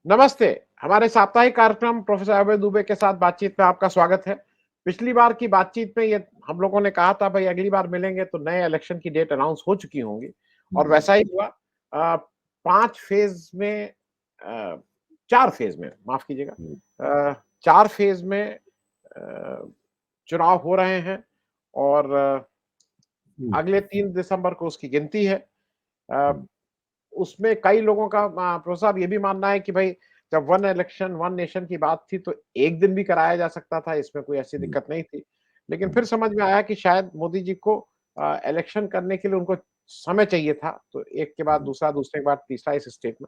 नमस्ते। हमारे साप्ताहिक कार्यक्रम प्रोफेसर अभय दुबे के साथ बातचीत में आपका स्वागत है। पिछली बार की बातचीत में ये हम लोगों ने कहा था भाई अगली बार मिलेंगे तो नए इलेक्शन की डेट अनाउंस हो चुकी होंगी और हम्म, वैसा ही हुआ। 5 फेज़ में 4 फेज़ में माफ़ कीजिएगा, हम्म, 4 फेज़ में चुनाव हो रहे हैं और हम्म, अगले 3 दिसंबर को उसकी गिनती है। अ, हम्म, उसमें कई लोगों का प्रोफेसर साहब ये भी मानना है कि भाई जब वन इलेक्शन वन नेशन की बात थी तो एक दिन भी कराया जा सकता था, इसमें कोई ऐसी हम्म, दिक्कत नहीं थी। लेकिन हम्म, फिर समझ में आया कि शायद मोदी जी को इलेक्शन करने के लिए उनको समय चाहिए था, तो एक के बाद हम्म, दूसरा, दूसरे के बाद तीसरा इस स्टेट में।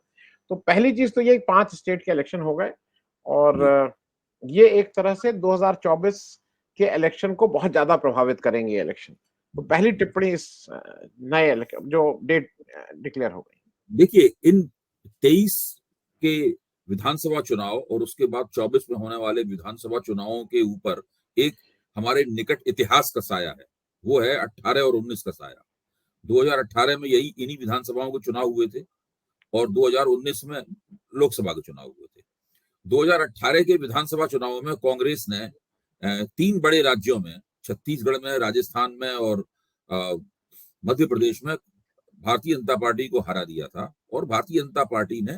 तो पहली चीज़ तो ये 5 स्टेट के इलेक्शन हो गए और जी। ये एक तरह से 2024 के इलेक्शन को बहुत ज़्यादा प्रभावित करेंगे ये इलेक्शन। तो पहली टिप्पणी इस नए जो डेट डिक्लेयर हो गई। देखिए, इन 23 के विधानसभा चुनाव और उसके बाद 24 में होने वाले विधानसभा चुनावों के ऊपर एक हमारे निकट इतिहास का साया है। वो है 18 और 19 का साया। 2018 में यही इन्हीं विधानसभाओं के चुनाव हुए थे और 2019 में लोकसभा के चुनाव हुए थे। 2018 के विधानसभा चुनावों में कांग्रेस ने 3 बड़े राज्यों में, छत्तीसगढ़ में, राजस्थान में और अ, मध्य प्रदेश में भारतीय जनता पार्टी को हरा दिया था और भारतीय जनता पार्टी ने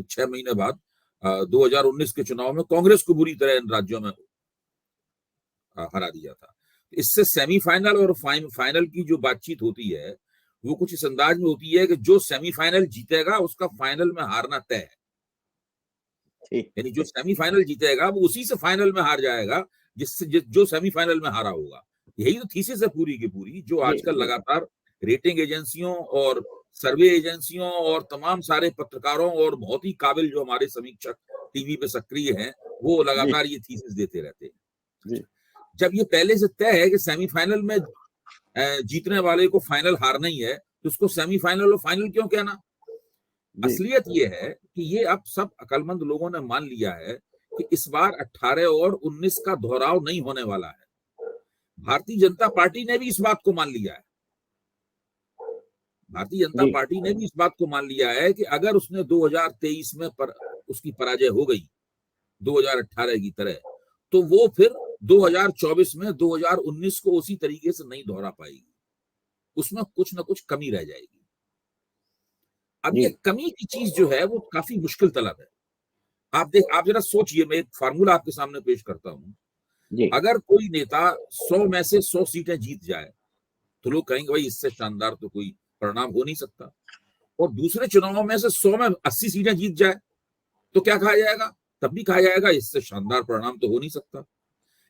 6 महीने बाद 2019 के चुनाव में कांग्रेस को बुरी तरह इन राज्यों में हरा दिया था। इससे सेमीफाइनल और फाइनल की जो बातचीत होती है वो कुछ इस अंदाज में होती है कि जो सेमीफाइनल जीतेगा उसका फाइनल में हारना तय है। ठीक। यानी जो सेमीफाइनल जीतेगा वो उसी से फाइनल में हार जाएगा जो सेमीफाइनल में हारा होगा। यही तो थीसिस है पूरी की पूरी, जो जी, आजकल जी। लगातार रेटिंग एजेंसियों और सर्वे एजेंसियों और तमाम सारे पत्रकारों और बहुत ही काबिल जो हमारे समीक्षक टीवी पे सक्रिय हैं वो जी, लगातार ये थीसिस देते रहते हैं। जी, जब ये पहले से तय है कि सेमीफाइनल में जीतने वाले को फाइनल हारना ही है तो उसको सेमीफाइनल और फाइनल क्यों कहना। जी, असलियत ये है कि ये अब सब अकलमंद लोगों ने मान लिया है कि इस बार 18 और 19 का दोहराव नहीं होने वाला है। भारतीय जनता पार्टी ने भी इस बात को मान लिया है। भारतीय जनता जी, पार्टी ने भी इस बात को मान लिया है कि अगर उसने 2023 में उसकी पराजय हो गई 2018 की तरह, तो वो फिर 2024 में 2019 को उसी तरीके से नहीं दोहरा पाएगी। उसमें कुछ ना कुछ कमी रह जाएगी। अब जी, ये कमी की चीज जो है वो काफी मुश्किल तलब है। आप जरा सोचिए, मैं एक फार्मूला आपके सामने पेश करता हूं। जी, अगर कोई नेता 100 में से 100 सीटें जीत जाए तो लोग कहेंगे भाई इससे शानदार तो कोई परिणाम हो नहीं सकता। और दूसरे चुनावों में से 100 में 80 सीटें जीत जाए तो क्या कहा जाएगा? तब भी कहा जाएगा इससे शानदार परिणाम तो हो नहीं सकता।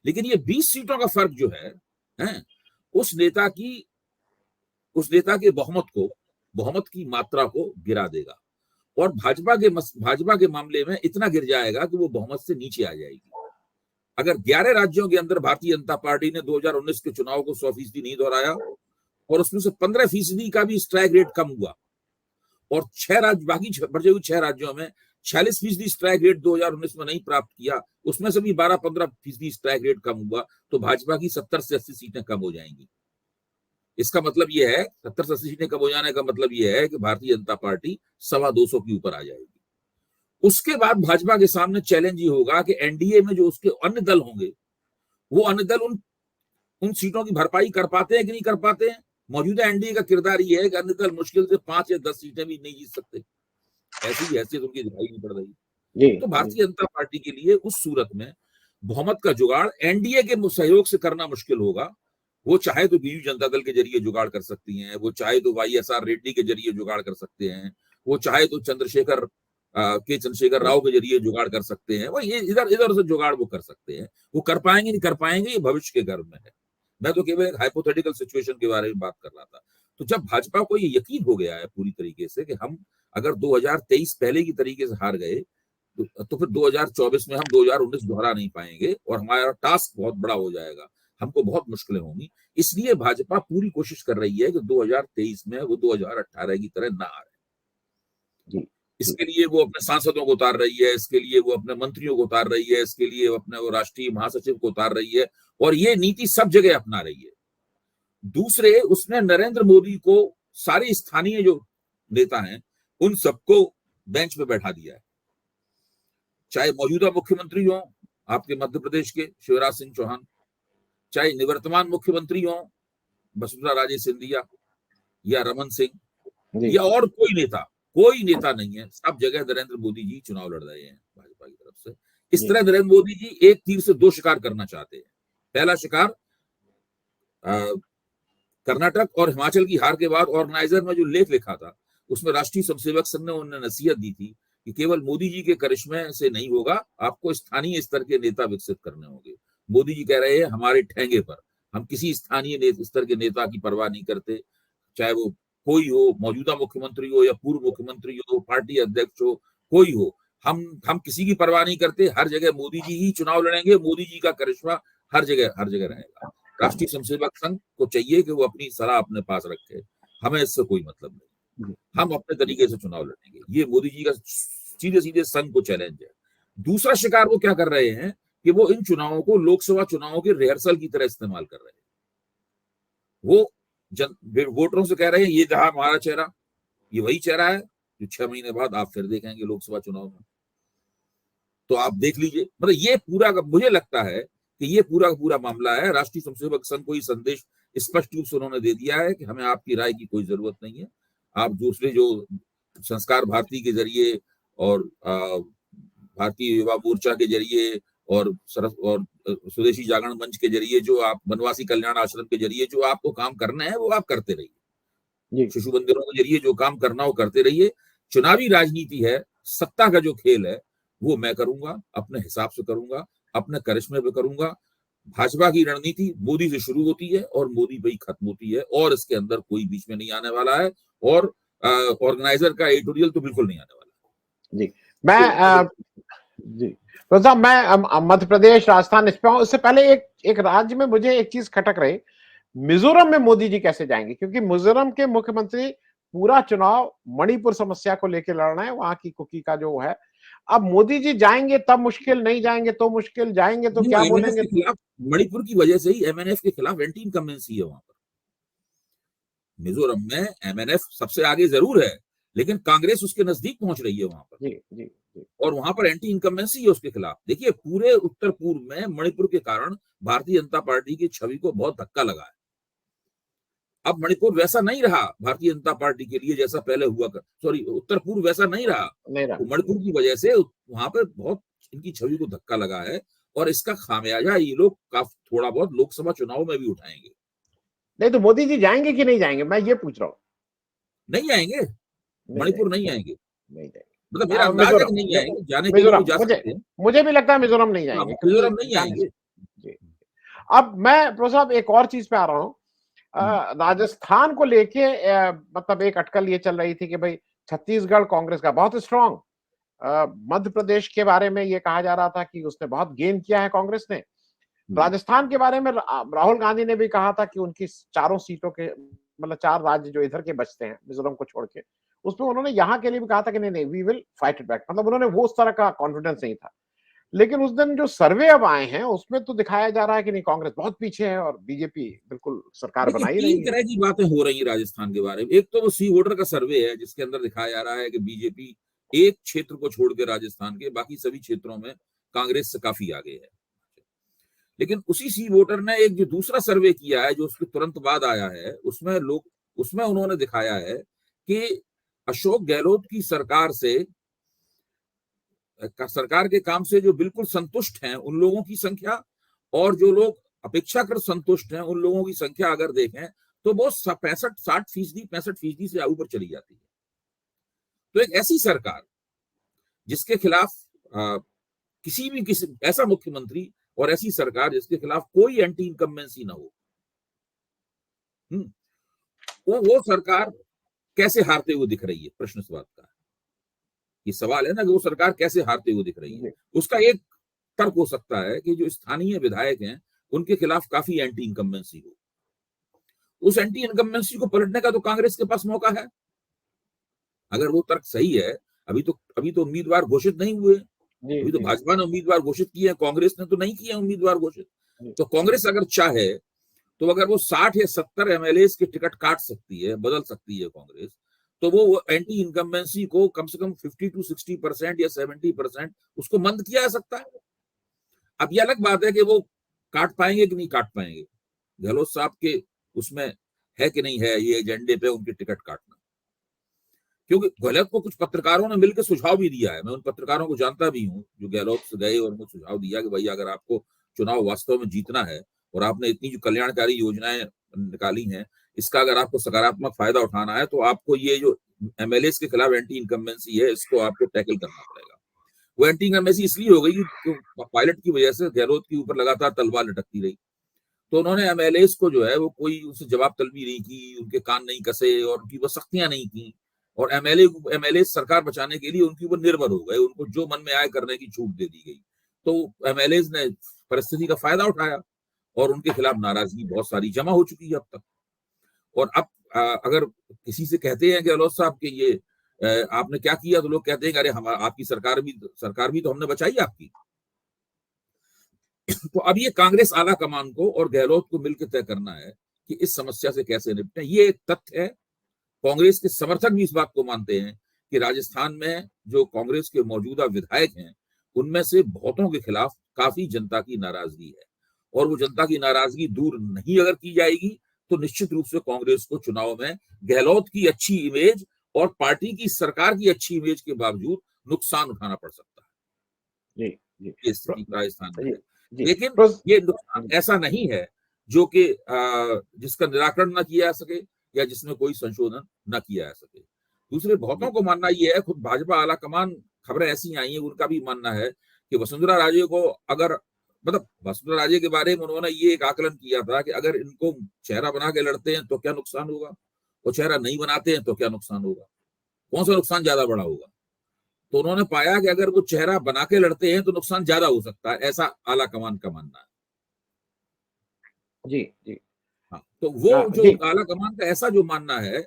लेकिन ये 20 सीटों का फर्क जो है उस नेता की उस नेता के बहुमत की मात्रा को गिरा देगा। और भाजपा के मामले में इतना गिर जाएगा कि वो बहुमत से नीचे आ जाएगी। अगर 11 राज्यों के अंदर भारतीय जनता पार्टी ने 2019 के चुनाव को 100% नहीं दोहराया और उसमें से 15% का भी स्ट्राइक रेट कम हुआ और बाकी बचे हुए 6 राज्यों में 46% स्ट्राइक रेट 2019 में नहीं प्राप्त किया, उसमें से भी 12-15% स्ट्राइक रेट कम हुआ, तो भाजपा की 70 से 80 सीटें कम हो जाएंगी। इसका मतलब यह है, 70 से 80 सीटें कम हो जाने का मतलब यह है कि भारतीय जनता पार्टी 250 के ऊपर आ जाएगी। उसके बाद भाजपा के सामने चैलेंज ये होगा कि एनडीए में जो उसके अन्य दल होंगे वो अन्य दल उन सीटों की भरपाई कर पाते हैं कि नहीं कर पाते हैं। मौजूदा एनडीए का किरदार ये है कि अन्य दल मुश्किल से 5 या 10 सीटें भी नहीं जीत सकते। ऐसी हैसियत उनकी दिखाई नहीं पड़ रही। जी, तो जी, भारतीय जनता पार्टी के लिए उस सूरत में बहुमत का जुगाड़ एनडीए के सहयोग से करना मुश्किल होगा। वो चाहे तो बीजू जनता दल के जरिए जुगाड़ कर सकती हैं, वो चाहे तो वाईएसआर रेड्डी के जरिए जुगाड़ कर सकते हैं, वो चाहे तो चंद्रशेखर जी, राव के जरिए जुगाड़ कर सकते हैं। वो ये इधर इधर से जुगाड़ वो कर सकते हैं। वो कर पाएंगे नहीं कर पाएंगे ये भविष्य के गर्भ में है। मैं तो केवल एक हाइपोथेटिकल सिचुएशन के बारे में बात कर रहा था। तो जब भाजपा को ये यकीन हो गया है पूरी तरीके से कि हम अगर 2023 पहले की तरीके से हार गए तो फिर 2024 में हम 2019 दोहरा नहीं पाएंगे और हमारा टास्क बहुत बड़ा हो जाएगा, हमको बहुत मुश्किलें होंगी। इसलिए भाजपा पूरी कोशिश कर रही है कि 2023 में वो 2018 की तरह ना आ रहे। जी, जी, इसके लिए वो अपने सांसदों को उतार रही है, इसके लिए वो अपने मंत्रियों को उतार रही है, इसके लिए वो अपने वो राष्ट्रीय महासचिव को उतार रही है और ये नीति सब जगह अपना रही है। दूसरे, उसने नरेंद्र मोदी को सारे स्थानीय जो नेता हैं उन सबको बेंच पे बैठा दिया है। चाहे मौजूदा मुख्यमंत्री हो आपके मध्य प्रदेश के शिवराज सिंह चौहान, चाहे निवर्तमान मुख्यमंत्री हो वसुंधरा राजे सिंधिया या रमन सिंह या और कोई नेता नहीं है, सब जगह नरेंद्र मोदी जी चुनाव लड़ रहे हैं भाजपा की तरफ से। इस तरह नरेंद्र मोदी जी एक तीर से दो शिकार करना चाहते हैं। पहला शिकार कर्नाटक और हिमाचल की हार के बाद ऑर्गेनाइजर में जो लेख लिखा था उसमें राष्ट्रीय स्वयंसेवक संघ ने उन्हें नसीहत दी थी कि केवल मोदी जी के करिश्मे से नहीं होगा, आपको स्थानीय स्तर के नेता विकसित करने होंगे। मोदी जी कह रहे हैं हमारे ठेंगे पर, हम किसी स्थानीय स्तर के नेता की परवाह नहीं करते, चाहे वो कोई हो, मौजूदा मुख्यमंत्री हो या पूर्व मुख्यमंत्री हो, पार्टी अध्यक्ष हो, कोई हो, हम किसी की परवाह नहीं करते, हर जगह मोदी जी ही चुनाव लड़ेंगे, मोदी जी का करिश्मा हर जगह रहेगा। राष्ट्रीय स्वयंसेवक संघ को चाहिए कि वो अपनी सलाह अपने पास रखे, हमें इससे कोई मतलब नहीं, हम अपने तरीके से चुनाव लड़ेंगे। ये मोदी जी का सीधे सीधे संघ को चैलेंज है। दूसरा शिकार वो क्या कर रहे हैं कि वो इन चुनावों को लोकसभा चुनावों के रिहर्सल की तरह इस्तेमाल कर रहे हैं। वो वोटरों से कह रहे हैं ये जहां हमारा चेहरा, ये वही चेहरा है जो 6 महीने बाद आप फिर देखेंगे लोकसभा चुनाव में, तो आप देख लीजिए। मतलब ये पूरा, मुझे लगता है कि ये पूरा का पूरा मामला है। राष्ट्रीय स्वयंसेवक संघ को ये संदेश स्पष्ट रूप से उन्होंने दे दिया है कि हमें आपकी राय की कोई जरूरत नहीं है। आप दूसरे जो संस्कार भारती के जरिए और भारतीय युवा मोर्चा के जरिए और स्वदेशी जागरण मंच के जरिए जो आप वनवासी कल्याण आश्रम के जरिए जो आपको काम करना है वो आप करते रहिए, शिशु मंदिरों के जरिए जो काम करना हो करते रहिए। चुनावी राजनीति है, सत्ता का जो खेल है वो मैं करूंगा, अपने हिसाब से करूंगा, अपने करिश्मे पे करूंगा। भाजपा की रणनीति मोदी से शुरू होती है और मोदी पे ही खत्म होती है, और इसके अंदर कोई बीच में नहीं आने वाला है, और ऑर्गेनाइजर का एडिटोरियल तो बिल्कुल नहीं आने वाला। जी तो साहब मैं मध्य प्रदेश, राजस्थान इस पे हूं। इससे पहले एक राज्य में मुझे एक चीज खटक रही, मिजोरम में मोदी जी कैसे जाएंगे, क्योंकि मिजोरम के मुख्यमंत्री पूरा चुनाव मणिपुर समस्या को लेकर लड़ रहे हैं, वहां की कुकी का जो है। अब मोदी जी जाएंगे तब मुश्किल, नहीं जाएंगे तो मुश्किल, जाएंगे तो क्या बोलेंगे। मणिपुर की वजह से ही एमएनएफ के खिलाफ एंटी इनकम्बेंसी है वहां पर। मिजोरम में एमएनएफ सबसे आगे जरूर है, लेकिन कांग्रेस उसके नजदीक पहुंच रही है वहां पर। जी। और वहां पर एंटी इनकम्बेंसी है उसके खिलाफ। देखिए, पूरे उत्तर पूर्व में मणिपुर के कारण भारतीय जनता पार्टी की छवि को बहुत धक्का लगा है। अब मणिपुर वैसा नहीं रहा भारतीय जनता पार्टी के लिए जैसा पहले हुआ कर, उत्तर पूर्व वैसा नहीं रहा। तो मणिपुर की वजह से वहां पर बहुत इनकी छवि को धक्का लगा है, और इसका खामियाजा ये लोग थोड़ा बहुत लोकसभा चुनाव में भी उठाएंगे। नहीं तो मोदी जी जाएंगे कि नहीं जाएंगे, मैं ये पूछ रहा हूँ। नहीं आएंगे, मणिपुर नहीं आएंगे, नहीं जाएंगे। मतलब मेरा अंदाजा है कि नहीं आएंगे, जाने के लिए जा सकते हैं। मुझे भी लगता है मिजोरम नहीं जाएंगे, मिजोरम नहीं आएंगे। अब मैं प्रो साहब एक और चीज पे आ रहा हूँ। राजस्थान को लेके मतलब एक अटकल ये चल रही थी कि भाई छत्तीसगढ़ कांग्रेस का बहुत स्ट्रांग, मध्य प्रदेश के बारे में ये कहा जा रहा था कि उसने बहुत गेन किया है कांग्रेस ने। राजस्थान के बारे में राहुल गांधी ने भी कहा था कि उनकी चारों सीटों के, मतलब 4 राज्य जो इधर के बचते हैं मिजोरम को छोड़ के, उसमें उन्होंने यहाँ के लिए भी कहा था कि नहीं we will fight it back. मतलब उन्होंने वो उस तरह का कॉन्फिडेंस नहीं था। लेकिन उस दिन जो सर्वे अब आए हैं उसमें तो दिखाया जा रहा है कि नहीं, कांग्रेस बहुत पीछे है और बीजेपी बिल्कुल सरकार बना ही रही है। 3 तरह की बातें हो रही है राजस्थान के बारे में। एक तो वो सी वोटर का सर्वे है जिसके अंदर दिखाया जा रहा है कि बीजेपी एक क्षेत्र को छोड़ के राजस्थान के बाकी सभी क्षेत्रों में कांग्रेस से काफी आगे है। लेकिन उसी सी वोटर ने एक जो दूसरा सर्वे किया है जो उसके तुरंत बाद आया है, उसमें उन्होंने दिखाया है कि अशोक गहलोत की सरकार के काम से जो बिल्कुल संतुष्ट हैं उन लोगों की संख्या, और जो लोग अपेक्षाकृत संतुष्ट हैं उन लोगों की संख्या अगर देखें तो वो 65% से ऊपर चली जाती है। तो एक ऐसी सरकार जिसके खिलाफ किसी ऐसा मुख्यमंत्री और ऐसी सरकार जिसके खिलाफ कोई एंटी इनकम्बेंसी ना हो, वो सरकार कैसे हारते हुए दिख रही है, प्रश्न इस बात का। ये सवाल है ना कि वो सरकार कैसे हारते हुए दिख रही है। उसका एक तर्क हो सकता है कि जो स्थानीय विधायक हैं उनके खिलाफ काफी एंटी इनकम्बेंसी हो। उस एंटी इनकम्बेंसी को पलटने का तो कांग्रेस के पास मौका है, अगर वो तर्क सही है। अभी तो उम्मीदवार घोषित नहीं हुए, अभी तो भाजपा ने उम्मीदवार घोषित किए हैं, कांग्रेस ने तो नहीं किया उम्मीदवार घोषित। तो कांग्रेस अगर चाहे तो अगर वो 60 या 70 एमएलए के टिकट काट सकती है, बदल सकती है कांग्रेस, तो वो एंटी इनकम्बेंसी को कम से कम 50 to 60% या 70% उसको मंद किया जा सकता है। अब ये अलग बात है कि वो काट पाएंगे कि नहीं काट पाएंगे, गहलोत साहब के उसमें है कि नहीं है ये एजेंडे पे उनकी टिकट काटना। क्योंकि गहलोत को कुछ पत्रकारों ने मिलकर सुझाव भी दिया है, मैं उन पत्रकारों को जानता भी हूँ जो गहलोत से गए और उनको सुझाव दिया कि भाई अगर आपको चुनाव वास्तव में जीतना है और आपने इतनी जो कल्याणकारी योजनाएं निकाली हैं, इसका अगर आपको सकारात्मक फायदा उठाना है तो आपको ये जो एमएलए के खिलाफ एंटी इनकम्बेंसी है इसको आपको टैकल करना पड़ेगा। वो एंटी इनकम्बेंसी इसलिए हो गई कि पायलट की वजह से गहलोत के ऊपर लगातार तलवार लटकती रही, तो उन्होंने एमएलए को जो है वो कोई उनसे जवाब तलबी नहीं की, उनके कान नहीं कसे और उनकी वो सख्तियां नहीं की, और एमएलए सरकार बचाने के लिए उनके ऊपर निर्भर हो गए, उनको जो मन में आए करने की छूट दे दी गई। तो एमएलए ने परिस्थिति का फायदा उठाया और उनके खिलाफ नाराजगी बहुत सारी जमा हो चुकी है अब तक। और अब अगर किसी से कहते हैं गहलोत साहब के ये आपने क्या किया, तो लोग कहते हैं अरे आपकी सरकार भी तो हमने बचाई आपकी। तो अब ये कांग्रेस आला कमान को और गहलोत को मिलकर तय करना है कि इस समस्या से कैसे निपटें। ये एक तथ्य है, कांग्रेस के समर्थक भी इस बात को मानते हैं कि राजस्थान में जो कांग्रेस के मौजूदा विधायक हैं उनमें से बहुतों के खिलाफ काफी जनता की नाराजगी है, और वो जनता की नाराजगी दूर नहीं अगर की जाएगी तो निश्चित रूप से कांग्रेस को चुनाव में गहलोत की अच्छी इमेज और पार्टी की सरकार की अच्छी इमेज के बावजूद नुकसान उठाना पड़ सकता है। जी जी ये स्थिति राजस्थान में है, जी लेकिन ये नुकसान ऐसा नहीं है जो कि जिसका निराकरण न किया जा सके या जिसमें कोई संशोधन न किया जा सके। दूसरे बहुतों को मानना यह है, खुद भाजपा आला कमान, खबरें ऐसी आई हैं, उनका भी मानना है कि वसुंधरा राजे को अगर मतलब वसुंधरा राजे के बारे में उन्होंने ये एक आकलन किया था कि अगर इनको चेहरा बना के लड़ते हैं तो क्या नुकसान होगा, और चेहरा नहीं बनाते हैं तो क्या नुकसान होगा, कौन सा नुकसान ज्यादा बड़ा होगा। तो उन्होंने पाया कि अगर वो चेहरा बना के लड़ते हैं तो नुकसान ज्यादा हो सकता है, ऐसा आला कमान का मानना है। जी जी हाँ, तो वो जो आला कमान का ऐसा जो मानना है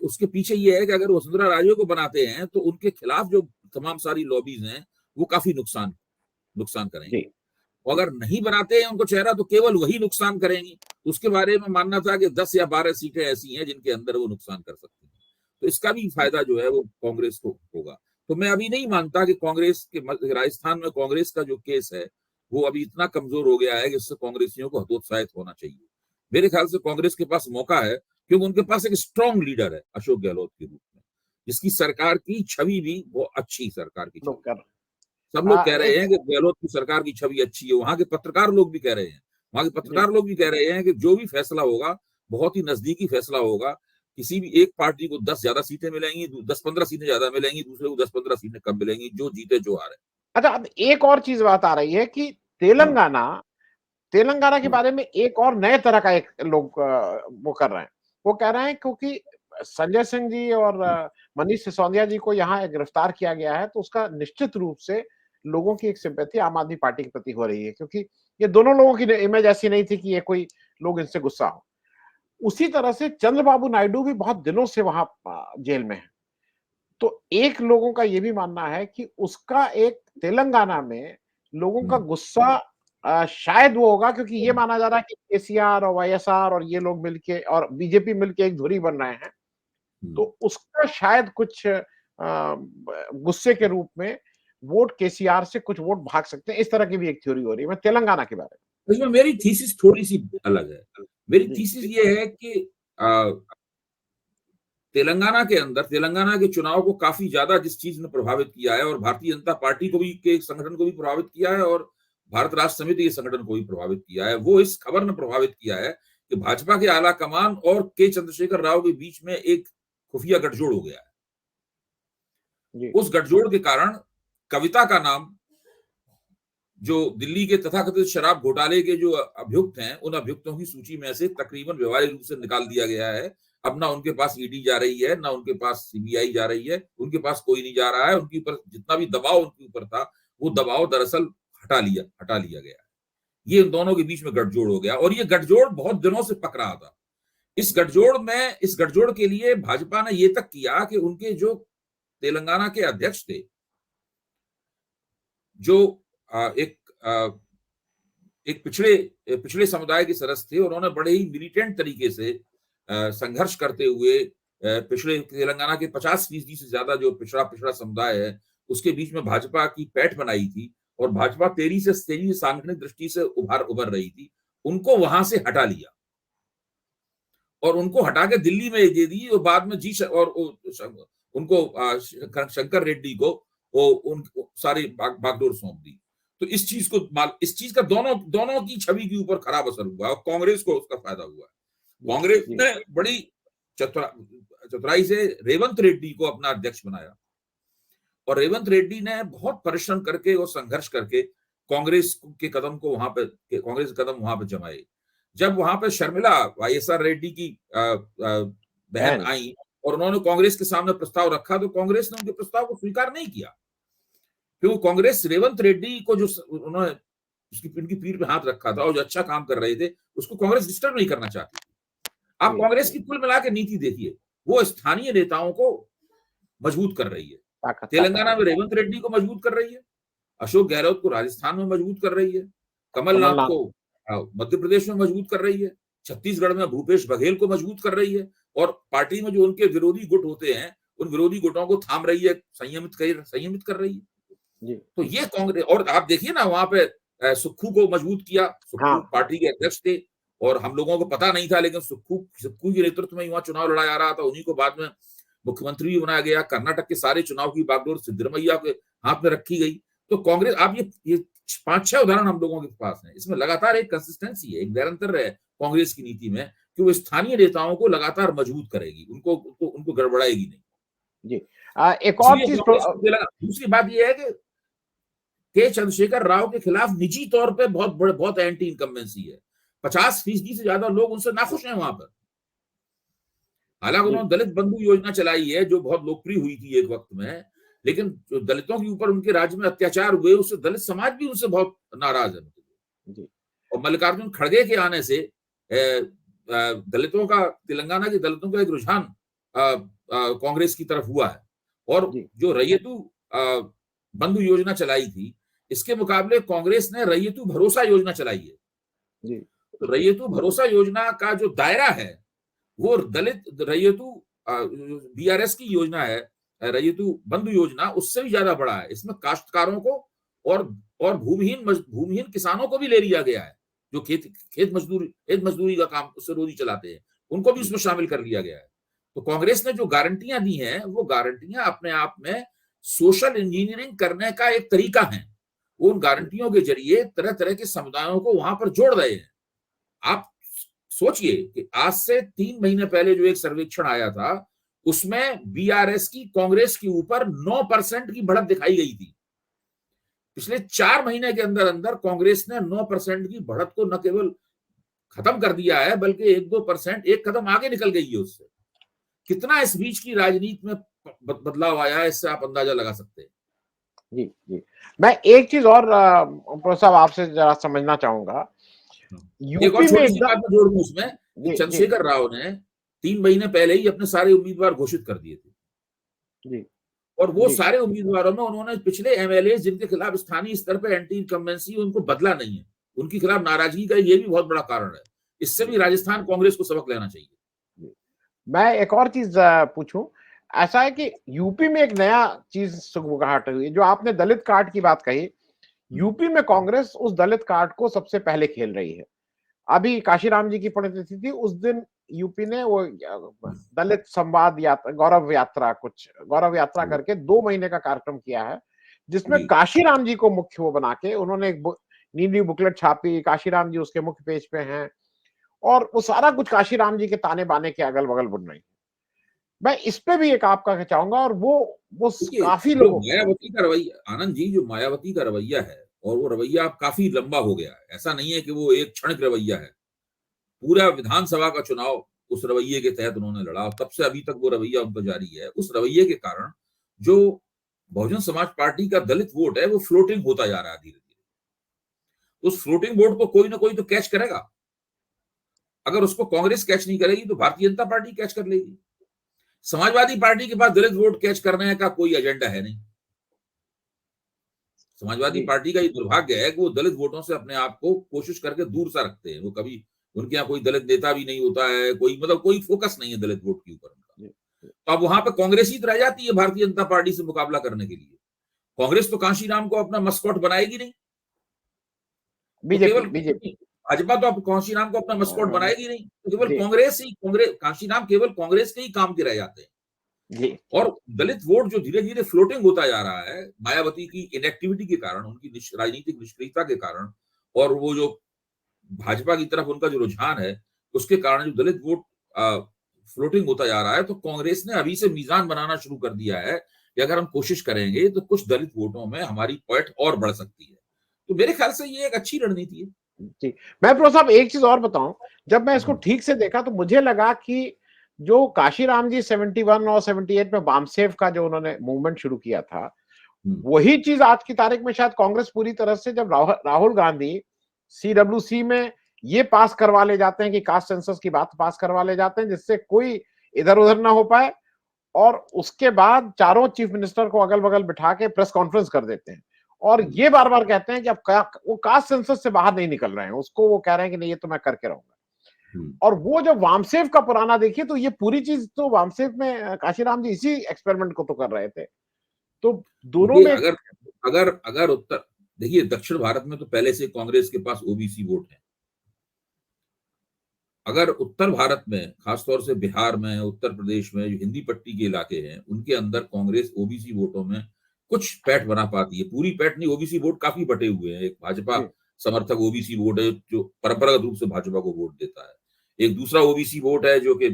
उसके पीछे ये है कि अगर वसुंधरा राजे को बनाते हैं तो उनके खिलाफ जो तमाम सारी लॉबीज हैं वो काफी नुकसान करेंगी, और अगर नहीं बनाते हैं उनको चेहरा तो केवल वही नुकसान करेंगी। उसके बारे में मानना था कि 10 या 12 सीटें ऐसी हैं जिनके अंदर वो नुकसान कर सकती हैं, तो इसका भी फायदा जो है वो कांग्रेस को होगा। तो मैं अभी नहीं मानता कि कांग्रेस के राजस्थान में कांग्रेस का जो केस है वो अभी इतना कमजोर हो गया है कि इससे कांग्रेसियों को हतोत्साहित होना चाहिए। मेरे ख्याल से कांग्रेस के पास मौका है, क्योंकि उनके पास एक स्ट्रॉन्ग लीडर है अशोक गहलोत के रूप में, जिसकी सरकार की छवि भी बहुत अच्छी सरकार की छवि। सब लोग कह रहे हैं कि गहलोत की सरकार की छवि अच्छी है, वहां के पत्रकार लोग भी कह रहे हैं, कि जो भी फैसला होगा बहुत ही नजदीकी फैसला होगा। किसी भी एक पार्टी को 10 ज्यादा सीटें मिलेंगी, 10-15 सीटें ज्यादा मिलेंगी, दूसरे को 10-15 सीटें कम मिलेंगी, जो जीते जो हारे। अच्छा, अब एक और चीज बात आ रही है कि तेलंगाना के बारे में एक और नए तरह का एक लोग वो कर रहे हैं, वो कह रहे हैं क्योंकि संजय सिंह जी और मनीष सिसोदिया जी को यहाँ गिरफ्तार किया गया है, तो उसका निश्चित रूप से लोगों की एक सिंपैथी आम आदमी पार्टी के प्रति हो रही है, क्योंकि ये दोनों लोगों की इमेज ऐसी नहीं थी कि ये कोई लोग इनसे गुस्सा हो। उसी तरह से चंद्रबाबू नायडू भी बहुत दिनों से वहां जेल में है, तो एक लोगों का ये भी मानना है कि उसका एक तेलंगाना में लोगों का गुस्सा शायद वो होगा, क्योंकि ये माना जा रहा है कि केसीआर और वाईएसआर और ये लोग मिलके और बीजेपी मिलके एक धुरी बन रहे हैं, तो उसका शायद कुछ गुस्से के रूप में वोट केसीआर से कुछ वोट भाग सकते हैं। इस तरह की भी एक थ्योरी हो रही है। मैं तेलंगाना के बारे में, इसमें मेरी थीसिस थोड़ी सी अलग है। मेरी थीसिस ये है कि तेलंगाना के चुनाव को काफी ज्यादा जिस चीज ने प्रभावित किया है, और भारतीय जनता पार्टी को भी के संगठन को भी प्रभावित किया है, और भारत राष्ट्र समिति के संगठन को भी प्रभावित किया है, वो इस खबर ने प्रभावित किया है कि भाजपा के आला कमान और के चंद्रशेखर राव के बीच में एक खुफिया गठजोड़ हो गया है। उस गठजोड़ के कारण कविता का नाम, जो दिल्ली के तथाकथित शराब घोटाले के जो अभियुक्त हैं, उन अभियुक्तों की सूची में से तकरीबन व्यवहारिक रूप से निकाल दिया गया है। अब ना उनके पास ईडी जा रही है, ना उनके पास सीबीआई जा रही है, उनके पास कोई नहीं जा रहा है। उनके ऊपर जितना भी दबाव उनके ऊपर था, वो दबाव दरअसल हटा लिया गया है। ये इन दोनों के बीच में गठजोड़ हो गया, और ये गठजोड़ बहुत दिनों से पक रहा था। इस गठजोड़ के लिए भाजपा ने ये तक किया कि उनके जो तेलंगाना के अध्यक्ष थे, जो एक पिछड़े समुदाय के सदस्य थे, उन्होंने बड़े ही मिलिटेंट तरीके से संघर्ष करते हुए पिछड़े तेलंगाना के 50% से ज्यादा जो पिछड़ा समुदाय है उसके बीच में भाजपा की पैठ बनाई थी और भाजपा तेजी से सांगठनिक दृष्टि से उभर रही थी, उनको वहां से हटा लिया और उनको हटा के दिल्ली में दे दी और बाद में और उनको शंकर रेड्डी को उन सारी बागडोर सौंप दी। तो इस चीज का दोनों की छवि के ऊपर खराब असर हुआ और कांग्रेस को उसका फायदा हुआ। कांग्रेस ने बड़ी चतुराई से रेवंत रेड्डी को अपना अध्यक्ष बनाया और रेवंत रेड्डी ने बहुत परिश्रम करके और संघर्ष करके कांग्रेस के कदम वहां पे जमाए। जब वहां पे शर्मिला YSR रेड्डी की बहन आई और उन्होंने कांग्रेस के सामने प्रस्ताव रखा तो कांग्रेस ने उनके प्रस्ताव को स्वीकार नहीं किया, क्योंकि कांग्रेस रेवंत रेड्डी को जो उन्होंने उनकी पीठ पे हाथ रखा था और जो अच्छा काम कर रहे थे उसको कांग्रेस डिस्टर्ब नहीं करना चाहती थी। आप कांग्रेस की कुल मिला के नीति देखिए, वो स्थानीय नेताओं को मजबूत कर रही है। तेलंगाना में रेवंत रेड्डी को मजबूत कर रही है, अशोक गहलोत को राजस्थान में मजबूत कर रही है, कमलनाथ को मध्य प्रदेश में मजबूत कर रही है, छत्तीसगढ़ में भूपेश बघेल को मजबूत कर रही है और पार्टी में जो उनके विरोधी गुट होते हैं उन विरोधी गुटों को थाम रही है, संयमित कर रही है। तो ये कांग्रेस, और आप देखिए ना वहां पे सुक्खू को मजबूत किया, सुक्खू पार्टी के अध्यक्ष थे और हम लोगों को पता नहीं था, लेकिन सुक्खू के नेतृत्व में वहां चुनाव लड़ाया रहा था, उन्हीं को बाद में मुख्यमंत्री भी बनाया गया। कर्नाटक के सारे चुनाव की बागडोर सिद्धरमैया के हाथ में रखी गई। तो कांग्रेस, आप ये 5-6 उदाहरण हम लोगों के पास हैं, इसमें लगातार एक कंसिस्टेंसी है, एक निरंतर है कांग्रेस की नीति में कि वो स्थानीय नेताओं को लगातार मजबूत करेगी, उनको गड़बड़ाएगी नहीं। जी एक और चीज, दूसरी बात यह है कि के चंद्रशेखर राव के खिलाफ निजी तौर पे बहुत एंटी इनकम्बेंसी है। 50% से ज्यादा लोग उनसे नाखुश हैं वहां पर। हालांकि उन्होंने दलित बंधु योजना चलाई है जो बहुत लोकप्रिय हुई थी एक वक्त में, लेकिन जो दलितों के ऊपर उनके राज्य में अत्याचार हुए उससे दलित समाज भी उनसे बहुत नाराज है। और मल्लिकार्जुन खड़गे के आने से तेलंगाना के दलितों का एक रुझान कांग्रेस की तरफ हुआ है। और जो रैयतू बंधु योजना चलाई थी, इसके मुकाबले कांग्रेस ने रैयतू भरोसा योजना चलाई है। तो रैयतू भरोसा योजना का जो दायरा है वो दलित रैयतू BRS की योजना है, रैयतू बंधु योजना, उससे भी ज्यादा बड़ा है। इसमें काश्तकारों को और भूमिहीन किसानों को भी ले लिया गया है, जो खेत मजदूरी का काम उससे रोजी चलाते हैं, उनको भी उसमें शामिल कर लिया गया है। तो कांग्रेस ने जो गारंटियां दी हैं वो गारंटियां अपने आप में सोशल इंजीनियरिंग करने का एक तरीका है। वो उन गारंटियों के जरिए तरह तरह के समुदायों को वहां पर जोड़ रहे हैं। आप सोचिए कि आज से 3 महीने पहले जो एक सर्वेक्षण आया था उसमें BRS की कांग्रेस के ऊपर 9% की बढ़त दिखाई गई थी। पिछले 4 महीने के अंदर अंदर कांग्रेस ने 9% की बढ़त को न केवल खत्म कर दिया है बल्कि 1-2% एक कदम आगे निकल गई है उससे। कितना इस बीच की राजनीति में बदलाव आया है, इससे आप अंदाजा लगा सकते हैं। जी मैं एक चीज और साहब आपसे जरा समझना चाहूंगा। यूपी में जोड़ दूं उसमें, चंद्रशेखर राव ने 3 महीने पहले ही अपने सारे उम्मीदवार घोषित कर दिए थे और वो सारे उम्मीदवारों में उन्होंने पिछले MLA जिनके खिलाफ स्थानीय स्तर पर एंटी इनकम्बेंसी उनको बदला नहीं है, उनके खिलाफ नाराजगी का ये भी बहुत बड़ा कारण है। इससे भी राजस्थान कांग्रेस को सबक लेना चाहिए। मैं एक और चीज पूछूं, ऐसा है कि यूपी में एक नया चीज सुगबुगाहट हुई, जो आपने दलित कार्ड की बात कही, यूपी में कांग्रेस उस दलित कार्ड को सबसे पहले खेल रही है। अभी काशीराम जी की पुण्यतिथि थी, उस दिन यूपी ने वो दलित संवाद यात्रा, गौरव यात्रा करके 2 महीने का कार्यक्रम किया है, जिसमें काशीराम जी को मुख्य वो बना के उन्होंने एक नीली बुकलेट छापी, काशीराम जी उसके मुख्य पेज पे हैं और वो सारा कुछ काशीराम जी के ताने बाने के अगल बगल बुन रही है। मैं इस पे भी एक आपका चाहूंगा, और वो काफी लोग, मायावती का रवैया, आनंद जी, जो मायावती का रवैया है और वो रवैया अब काफी लंबा हो गया है, ऐसा नहीं है कि वो एक क्षणिक रवैया है। पूरा विधानसभा का चुनाव उस रवैये के तहत उन्होंने लड़ा, तब से अभी तक वो रवैया उनका जारी है। उस रवैये के कारण जो बहुजन समाज पार्टी का दलित वोट है वो फ्लोटिंग होता जा रहा है धीरे धीरे। उस फ्लोटिंग वोट को कोई ना कोई तो कैच करेगा। अगर उसको कांग्रेस कैच नहीं करेगी तो भारतीय जनता पार्टी कैच कर लेगी। समाजवादी पार्टी के पास दलित वोट कैच करने का कोई एजेंडा है नहीं। समाजवादी पार्टी का ये दुर्भाग्य है कि वो दलित वोटों से अपने आप को कोशिश करके दूर सा रखते हैं। वो कभी, उनके यहाँ कोई दलित नेता भी नहीं होता है, कोई फोकस नहीं है दलित वोट के ऊपर उनका। तो अब वहां पे कांग्रेस ही तो रह जाती है भारतीय जनता पार्टी से मुकाबला करने के लिए। कांग्रेस तो कांशीराम को अपना मस्कॉट बनाएगी नहीं, तो केवल बीजेपी भाजपा तो अब कांशीराम को अपना मस्कॉट बनाएगी नहीं, तो केवल जी कांग्रेस कांशीराम केवल कांग्रेस के ही काम के रह जाते हैं। जी और दलित वोट जो धीरे धीरे फ्लोटिंग होता जा रहा है मायावती की इनएक्टिविटी के कारण, उनकी राजनीतिक निष्क्रियता के कारण, और वो जो भाजपा की तरफ उनका जो रुझान है उसके कारण जो दलित वोट फ्लोटिंग होता जा रहा है, तो कांग्रेस ने अभी से मीजान बनाना शुरू कर दिया है कि अगर हम कोशिश करेंगे तो कुछ दलित वोटों में हमारी पॉइंट और बढ़ सकती है। तो मेरे ख्याल से ये एक अच्छी रणनीति है जी। मैं प्रो साहब एक चीज और बताऊं, जब मैं इसको ठीक से देखा तो मुझे लगा कि जो काशीराम जी 71 और 78 में वामसेव का जो उन्होंने मूवमेंट शुरू किया था, वही चीज आज की तारीख में शायद कांग्रेस पूरी तरह से, जब राहुल गांधी CWC में ये पास करवा ले जाते हैं कि कास्ट सेंसस की बात पास करवा ले जाते हैं जिससे कोई इधर उधर ना हो पाए, और उसके बाद चारों चीफ मिनिस्टर को अगल बगल बिठा के प्रेस कॉन्फ्रेंस कर देते हैं और ये बार बार कहते हैं कि अब वो कास्ट सेंसस से बाहर नहीं निकल रहे हैं, उसको वो कह रहे हैं कि नहीं ये तो मैं करके रहूंगा। और वो जो वामसेव का पुराना देखिए तो ये पूरी चीज तो वामसेव में काशीराम जी इसी एक्सपेरिमेंट को तो कर रहे थे, तो दोनों में अगर अगर अगर उत्तर देखिए, दक्षिण भारत में तो पहले से कांग्रेस के पास ओबीसी वोट है। अगर उत्तर भारत में, खासतौर से बिहार में, उत्तर प्रदेश में जो हिंदी पट्टी के इलाके हैं उनके अंदर कांग्रेस ओबीसी वोटों में कुछ पैठ बना पाती है, पूरी पैठ नहीं, ओबीसी वोट काफी बटे हुए हैं। एक भाजपा समर्थक ओबीसी वोट है जो परंपरागत रूप से भाजपा को वोट देता है, एक दूसरा ओबीसी वोट है जो कि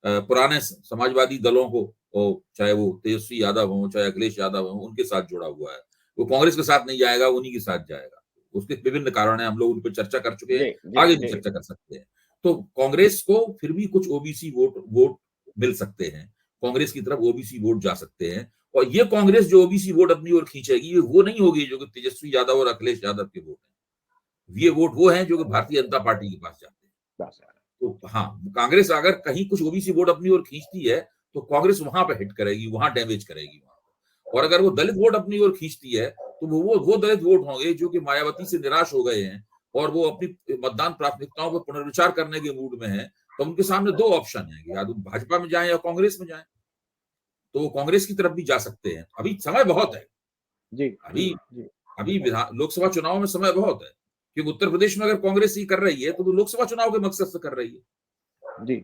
पुराने समाजवादी दलों को, चाहे वो तेजस्वी यादव हो चाहे अखिलेश यादव हो, उनके साथ जुड़ा हुआ है। वो कांग्रेस के साथ नहीं जाएगा, उन्हीं के साथ जाएगा। उसके विभिन्न कारण है, हम लोग उन पर चर्चा कर चुके हैं, आगे भी चर्चा कर सकते हैं। तो कांग्रेस को फिर भी कुछ ओबीसी वोट मिल सकते हैं, कांग्रेस की तरफ ओबीसी वोट जा सकते हैं। और ये कांग्रेस जो ओबीसी वोट अपनी ओर खींचेगी वो नहीं होगी जो कि तेजस्वी यादव और अखिलेश यादव के वोट हैं। ये वोट वो हैं जो कि भारतीय जनता पार्टी के पास जाते हैं। तो हाँ, कांग्रेस अगर कहीं कुछ ओबीसी वोट अपनी ओर खींचती है तो कांग्रेस वहां पे हिट करेगी, वहां डैमेज करेगी वहां पर। और अगर वो दलित वोट अपनी ओर खींचती है तो वो दलित वोट होंगे जो कि मायावती से निराश हो गए हैं और वो अपनी मतदान प्राथमिकताओं पर पुनर्विचार करने के मूड में है। तो उनके सामने दो ऑप्शन है, या तो भाजपा में जाएं या कांग्रेस में जाएं। तो वो कांग्रेस की तरफ भी जा सकते हैं। अभी समय बहुत है जी, अभी लोकसभा चुनाव में समय बहुत है, क्योंकि उत्तर प्रदेश में अगर कांग्रेस ही कर रही है तो वो लोकसभा चुनाव के मकसद से कर रही है। जी,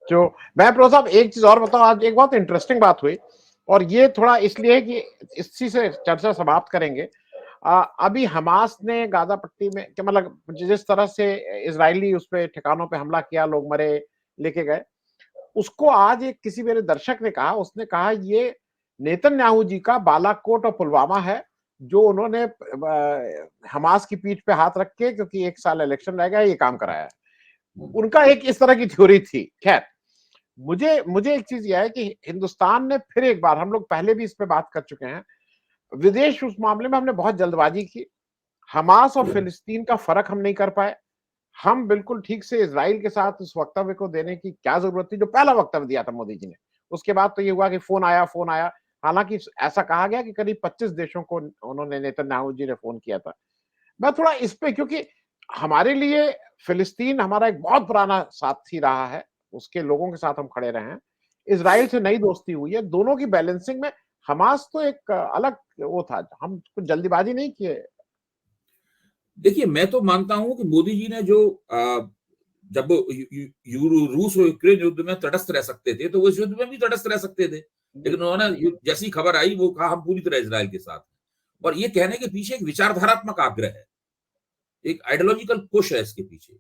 जो मैं प्रो साहब एक चीज और बताऊं, आज एक बहुत इंटरेस्टिंग बात हुई और ये थोड़ा इसलिए है कि इसी से चर्चा समाप्त करेंगे। अभी हमास ने गाजा पट्टी में, क्या मतलब जिस तरह से इजरायली उस पे ठिकानों पे हमला किया, लोग मरे, लेके गए, उसको आज एक किसी मेरे दर्शक ने कहा, उसने कहा ये नेतन्याहू जी का बालाकोट और पुलवामा है, जो उन्होंने हमास की पीठ पे हाथ रख के, क्योंकि एक साल इलेक्शन रह गया, ये काम कराया है। उनका एक इस तरह की थ्योरी थी। खैर, मुझे एक चीज यह है कि हिंदुस्तान ने फिर एक बार, हम लोग पहले भी इस पे बात कर चुके हैं, विदेश उस मामले में हमने बहुत जल्दबाजी की, हमास और फिलिस्तीन का फर्क हम नहीं कर पाए। हम बिल्कुल ठीक से इजराइल के साथ उस वक्तव्य को देने की क्या जरूरत थी जो पहला वक्तव्य दिया था मोदी जी ने। उसके बाद तो ये हुआ कि फोन आया, हालांकि ऐसा कहा गया कि करीब 25 देशों को उन्होंने, नेतन्याहू जी ने फोन किया था। मैं थोड़ा इस पे, क्योंकि हमारे लिए फिलिस्तीन हमारा एक बहुत पुराना साथी रहा है, उसके लोगों के साथ हम खड़े रहे हैं, इजराइल से नई दोस्ती हुई है, दोनों की बैलेंसिंग में हमास तो एक अलग वो था, हम कुछ जल्दीबाजी नहीं किए। देखिए, मैं तो मानता हूं कि मोदी जी ने जो जब रूस और यूक्रेन युद्ध में तटस्थ रह सकते थे तो वो इस युद्ध में भी तटस्थ रह सकते थे, लेकिन उन्होंने जैसी खबर आई वो कहा हम पूरी तरह इजराइल के साथ। और ये कहने के पीछे एक विचारधारात्मक आग्रह है, एक आइडियोलॉजिकल पुश है इसके पीछे।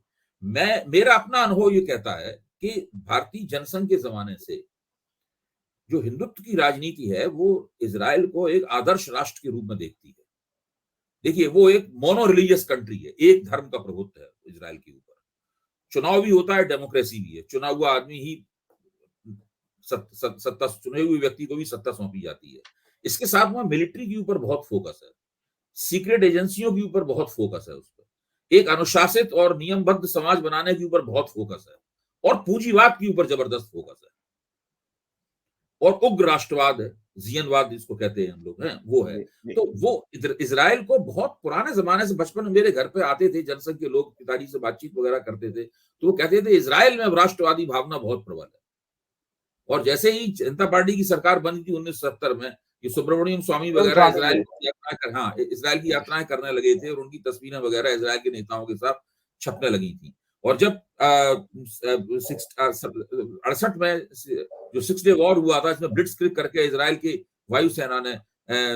मेरा अपना अनुभव ये कहता है कि भारतीय जनसंघ के जमाने से जो हिंदुत्व की राजनीति है वो इजराइल को एक आदर्श राष्ट्र के रूप में देखती है। देखिए, वो एक मोनो रिलीजियस कंट्री है, एक धर्म का प्रभुत्व है इजराइल के ऊपर। चुनाव भी होता है, डेमोक्रेसी भी है, चुना हुआ आदमी ही सत्ता, चुने हुए व्यक्ति को भी सत्ता सौंपी जाती है। इसके साथ में मिलिट्री के ऊपर बहुत फोकस है, सीक्रेट एजेंसियों के ऊपर बहुत फोकस है, उस पर एक अनुशासित और नियमबद्ध समाज बनाने के ऊपर बहुत फोकस है, और पूंजीवाद के ऊपर जबरदस्त फोकस है, और उग्र राष्ट्रवाद है, जियनवाद जिसको कहते हैं हम लोग हैं, वो है। तो वो इजराइल को बहुत पुराने जमाने से, बचपन में मेरे घर पे आते थे जनसंघ के लोग, पिताजी से बातचीत वगैरह करते थे, तो वो कहते थे इजराइल में राष्ट्रवादी भावना बहुत प्रबल है। और जैसे ही जनता पार्टी की सरकार बनी थी 1970 में, ये सुब्रमण्यम स्वामी वगैरह इजराइल की यात्राएं करने लगे थे और उनकी तस्वीरें वगैरह इजराइल के नेताओं के साथ छपने लगी थी। और जब 68 में जो 6 डे वॉर हुआ था, इसमें ब्लिट्सक्रिग करके इजराइल के वायुसेना ने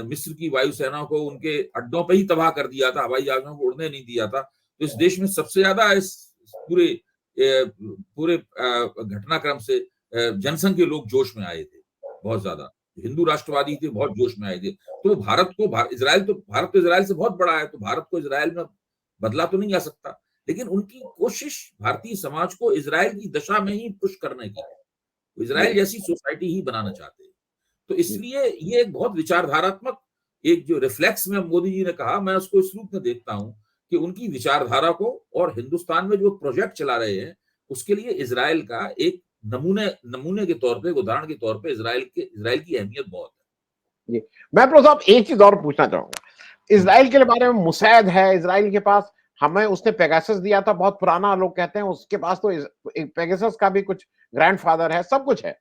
मिस्र की वायुसेना को उनके अड्डों पे ही तबाह कर दिया था, हवाई जहाजों को उड़ने नहीं दिया था। तो इस देश में सबसे ज्यादा इस पूरे घटनाक्रम से जनसंघ के लोग जोश में आए थे, बहुत ज्यादा हिंदू राष्ट्रवादी थे, बहुत जोश में आए थे। तो भारत तो इजराइल से बहुत बड़ा है, तो भारत को इजराइल में बदला तो नहीं आ सकता, लेकिन उनकी कोशिश भारतीय समाज को इजराइल की दशा में ही पुश करने की है। इजराइल जैसी सोसाइटी ही बनाना चाहते हैं। तो इसलिए ये एक बहुत विचारधारात्मक एक जो रिफ्लेक्स में मोदी जी ने कहा, मैं उसको इस रूप में देखता हूं कि उनकी विचारधारा को और हिंदुस्तान में जो प्रोजेक्ट चला रहे हैं उसके लिए इजराइल का एक नमूने के तौर पे, उदाहरण के तौर पे इजराइल की अहमियत बहुत है। जी, मैं साहब एक चीज और पूछना चाहूंगा, इजराइल के बारे में मुसैद है, इजराइल के पास हमें उसने पेगासस दिया था, बहुत पुराना लोग कहते हैं, उसके पास तो पेगासस का भी कुछ ग्रैंडफादर है, सब कुछ है।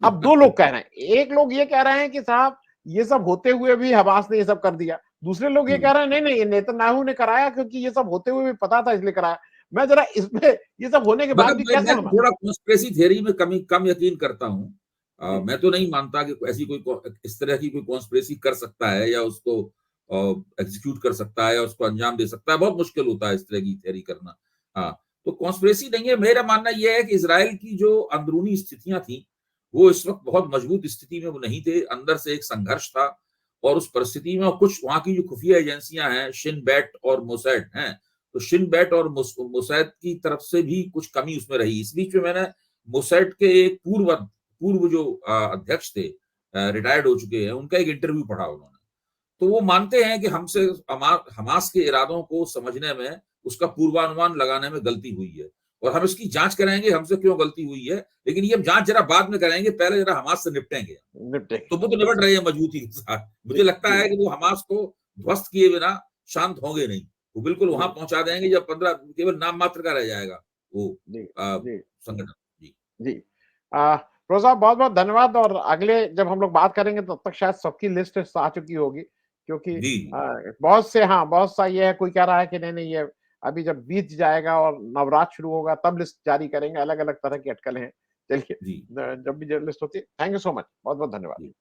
अब दो लोग कह रहे हैं, एक लोग ये कह रहे हैं कि साहब ये सब होते हुए भी हमास ने ये सब कर दिया, दूसरे लोग ये कह रहे हैं नहीं नहीं, नेतन्याहू ने कराया क्योंकि ये सब होते हुए भी पता था इसलिए कराया। मैं जरा इसमें ये सब होने के बाद भी कैसे मैं थोड़ा कॉन्स्पिरेसी थियरी में कम यकीन करता हूं। मैं तो नहीं मानता कि ऐसी कोई इस तरह की कोई कॉन्स्पिरेसी कर सकता है या उसको एग्जीक्यूट कर सकता है या उसको अंजाम दे सकता है, बहुत मुश्किल होता है इस तरह की थियरी करना। हाँ, तो कॉन्स्पिरेसी नहीं है। मेरा मानना यह है कि इजराइल की जो अंदरूनी स्थितियां थी वो इस वक्त बहुत मजबूत स्थिति में वो नहीं थे, अंदर से एक संघर्ष था, और उस परिस्थिति में कुछ वहां की जो खुफिया एजेंसियां हैं, शिन बेट और मोसैड हैं, तो शिन बेट और मोसैद की तरफ से भी कुछ कमी उसमें रही। इस बीच में मैंने मोसैड के एक पूर्व जो अध्यक्ष थे, रिटायर्ड हो चुके हैं, उनका एक इंटरव्यू पढ़ा उन्होंने। तो वो मानते हैं कि हमसे हमास के इरादों को समझने में, उसका पूर्वानुमान लगाने में गलती हुई है, और हम इसकी जांच करेंगे हमसे क्यों गलती हुई है, लेकिन ये जांच जरा बाद में करेंगे, पहले जरा हमास से निपटेंगे। तो वो तो निपट रहे हैं मजबूती के साथ। मुझे लगता है कि वो हमास को ध्वस्त किए बिना शांत होंगे नहीं, वो बिल्कुल वहां पहुंचा देंगे जब 15 केवल नाम मात्र का रह जाएगा वो संगठन। जी प्रो साहब बहुत बहुत धन्यवाद, और अगले जब हम लोग बात करेंगे तब तक शायद सबकी लिस्ट आ चुकी होगी, क्योंकि बहुत सा ये है, कोई कह रहा है कि नहीं नहीं ये अभी जब बीत जाएगा और नवरात्र शुरू होगा तब लिस्ट जारी करेंगे, अलग अलग तरह की अटकलें हैं। चलिए, जब भी लिस्ट होती है। थैंक यू सो मच, बहुत बहुत धन्यवाद।